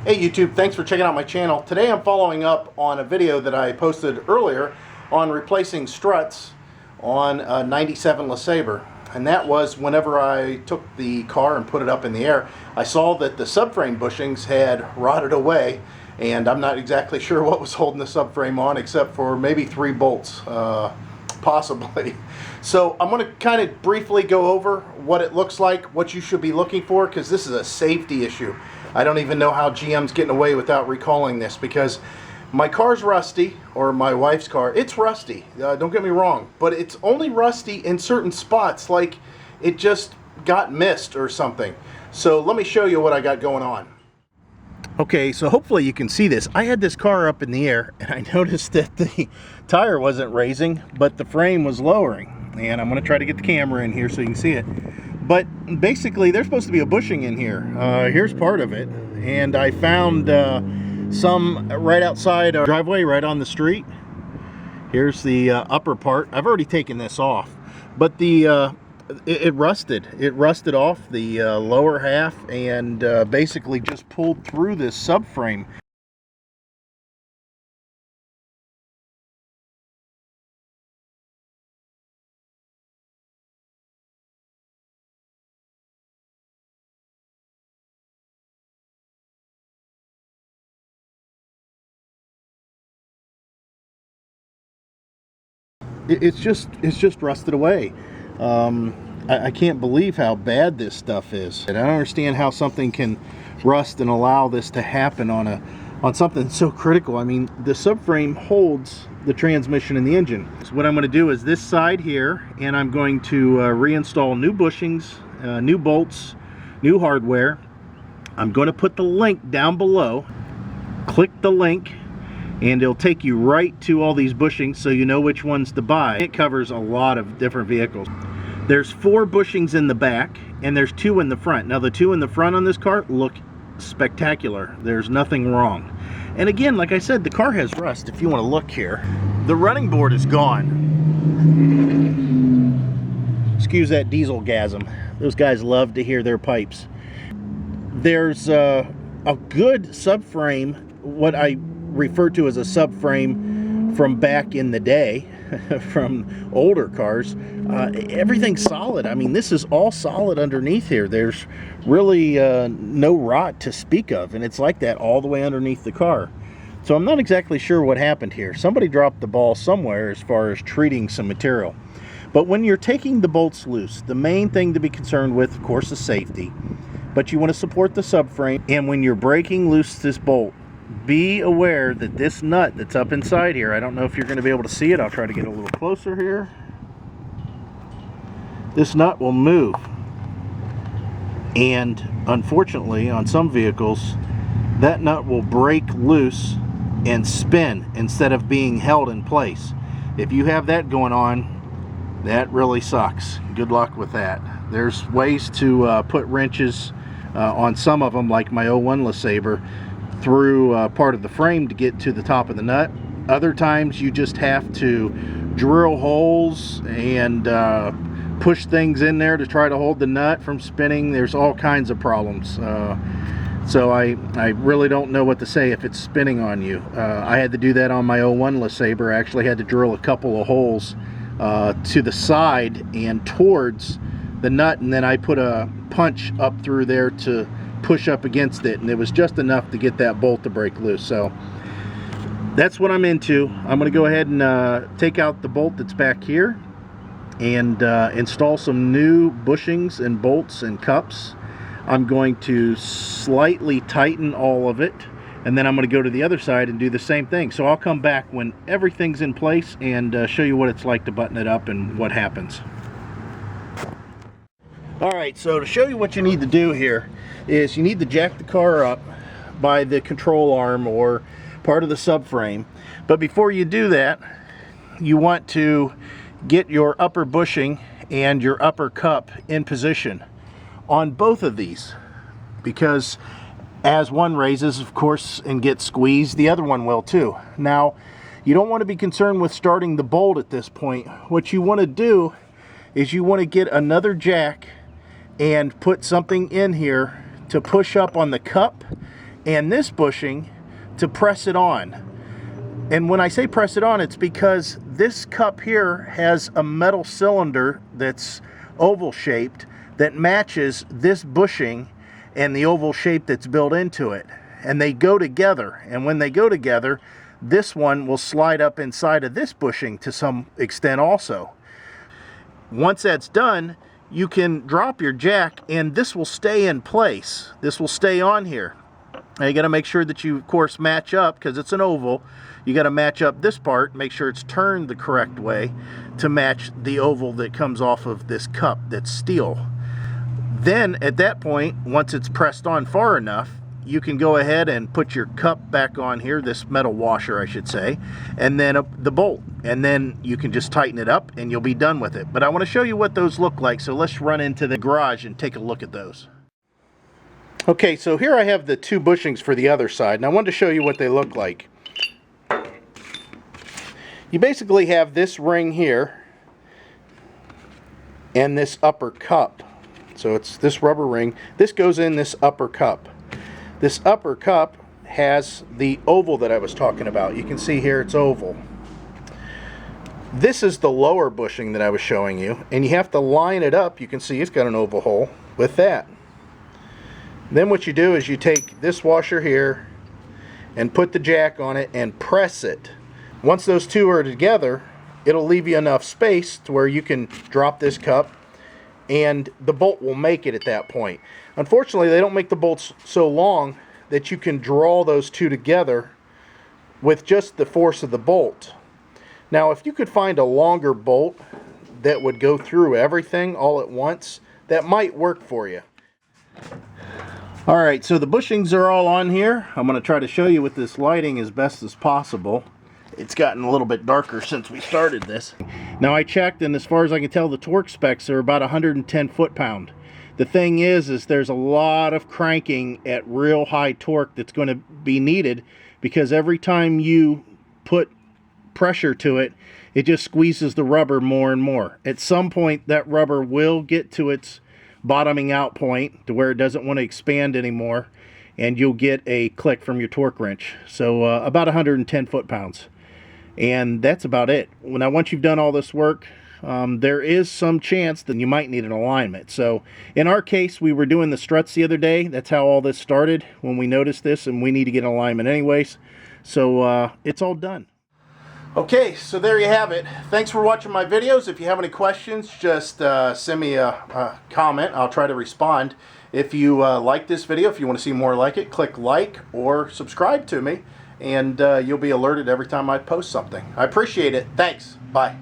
Hey YouTube, thanks for checking out my channel. Today I'm following up on a video that I posted earlier on replacing struts on a 97 LeSabre. And that was whenever I took the car and put it up in the air, I saw that the subframe bushings had rotted away, and I'm not exactly sure what was holding the subframe on except for maybe 3 bolts, possibly. So I'm going to kind of briefly go over what it looks like, what you should be looking for, because this is a safety issue. I don't even know how GM's getting away without recalling this, because my car's rusty, or my wife's car, it's rusty, don't get me wrong, but it's only rusty in certain spots, like it just got missed or something. So let me show you what I got going on. Okay, so hopefully you can see this. I had this car up in the air, and I noticed that the tire wasn't raising, but the frame was lowering. And I'm going to try to get the camera in here so you can see it. But basically, there's supposed to be a bushing in here. Here's part of it. And I found some right outside our driveway, right on the street. Here's the upper part. I've already taken this off. But it rusted. It rusted off the lower half and basically just pulled through this subframe. It's just rusted away. I can't believe how bad this stuff is. And I don't understand how something can rust and allow this to happen on something so critical. I mean, the subframe holds the transmission and the engine. So what I'm going to do is this side here, and I'm going to reinstall new bushings, new bolts, new hardware. I'm going to put the link down below. Click the link, and it'll take you right to all these bushings so you know which ones to buy. It covers a lot of different vehicles. There's 4 bushings in the back, and there's 2 in the front. Now the 2 in the front on this car look spectacular. There's nothing wrong. And again, like I said, the car has rust. If you want to look here, the running board is gone. Excuse that diesel-gasm. Those guys love to hear their pipes. There's a good subframe, what I refer to as a subframe from back in the day, from older cars. Everything's solid. I mean, this is all solid underneath here. There's really no rot to speak of, and it's like that all the way underneath the car. So I'm not exactly sure what happened here. Somebody dropped the ball somewhere as far as treating some material. But when you're taking the bolts loose, the main thing to be concerned with, of course, is safety. But you want to support the subframe, and when you're breaking loose this bolt, be aware that this nut that's up inside here, I don't know if you're going to be able to see it. I'll try to get a little closer here. This nut will move, and unfortunately on some vehicles that nut will break loose and spin instead of being held in place. If you have that going on, that really sucks. Good luck with that. There's ways to put wrenches on some of them, like my 01 LeSabre, through part of the frame to get to the top of the nut. Other times you just have to drill holes and push things in there to try to hold the nut from spinning. There's all kinds of problems. So I really don't know what to say if it's spinning on you. I had to do that on my 01 LeSabre. I actually had to drill a couple of holes to the side and towards the nut, and then I put a punch up through there to push up against it, and it was just enough to get that bolt to break loose. So that's what I'm into. I'm going to go ahead and take out the bolt that's back here and install some new bushings and bolts and cups. I'm going to slightly tighten all of it, and then I'm going to go to the other side and do the same thing. So I'll come back when everything's in place and show you what it's like to button it up and what happens. Alright, so to show you what you need to do here is you need to jack the car up by the control arm or part of the subframe. But before you do that, you want to get your upper bushing and your upper cup in position on both of these, because as one raises, of course, and gets squeezed, the other one will too. Now, you don't want to be concerned with starting the bolt at this point. What you want to do is you want to get another jack and put something in here to push up on the cup and this bushing to press it on. And when I say press it on, it's because this cup here has a metal cylinder that's oval shaped that matches this bushing and the oval shape that's built into it. And they go together. And when they go together, this one will slide up inside of this bushing to some extent also. Once that's done, you can drop your jack and this will stay in place. This will stay on here. Now you got to make sure that you, of course, match up, because it's an oval. You got to match up this part, make sure it's turned the correct way to match the oval that comes off of this cup that's steel. Then at that point, once it's pressed on far enough, you can go ahead and put your cup back on here, this metal washer I should say, and then the bolt, and then you can just tighten it up and you'll be done with it. But I want to show you what those look like, so let's run into the garage and take a look at those. Okay, so here I have the two bushings for the other side, and I wanted to show you what they look like. You basically have this ring here and this upper cup. So it's this rubber ring. This goes in this upper cup. This upper cup has the oval that I was talking about. You can see here it's oval. This is the lower bushing that I was showing you, and you have to line it up. You can see it's got an oval hole with that. Then what you do is you take this washer here and put the jack on it and press it. Once those two are together, it'll leave you enough space to where you can drop this cup and the bolt will make it at that point. Unfortunately, they don't make the bolts so long that you can draw those two together with just the force of the bolt. Now, if you could find a longer bolt that would go through everything all at once, that might work for you. Alright, so the bushings are all on here. I'm going to try to show you with this lighting as best as possible. It's gotten a little bit darker since we started this. Now I checked, and as far as I can tell, the torque specs are about 110 foot-pound. The thing is there's a lot of cranking at real high torque that's going to be needed, because every time you put pressure to it, it just squeezes the rubber more and more. At some point, that rubber will get to its bottoming out point to where it doesn't want to expand anymore, and you'll get a click from your torque wrench. So about 110 foot-pounds. And that's about it. Now once you've done all this work, there is some chance that you might need an alignment. So in our case, we were doing the struts the other day. That's how all this started, when we noticed this, and we need to get an alignment anyways. So it's all done. Okay, so there you have it. Thanks for watching my videos. If you have any questions, just send me a comment. I'll try to respond. If you like this video, if you want to see more like it, click like or subscribe to me, and you'll be alerted every time I post something. I appreciate it. Thanks. Bye.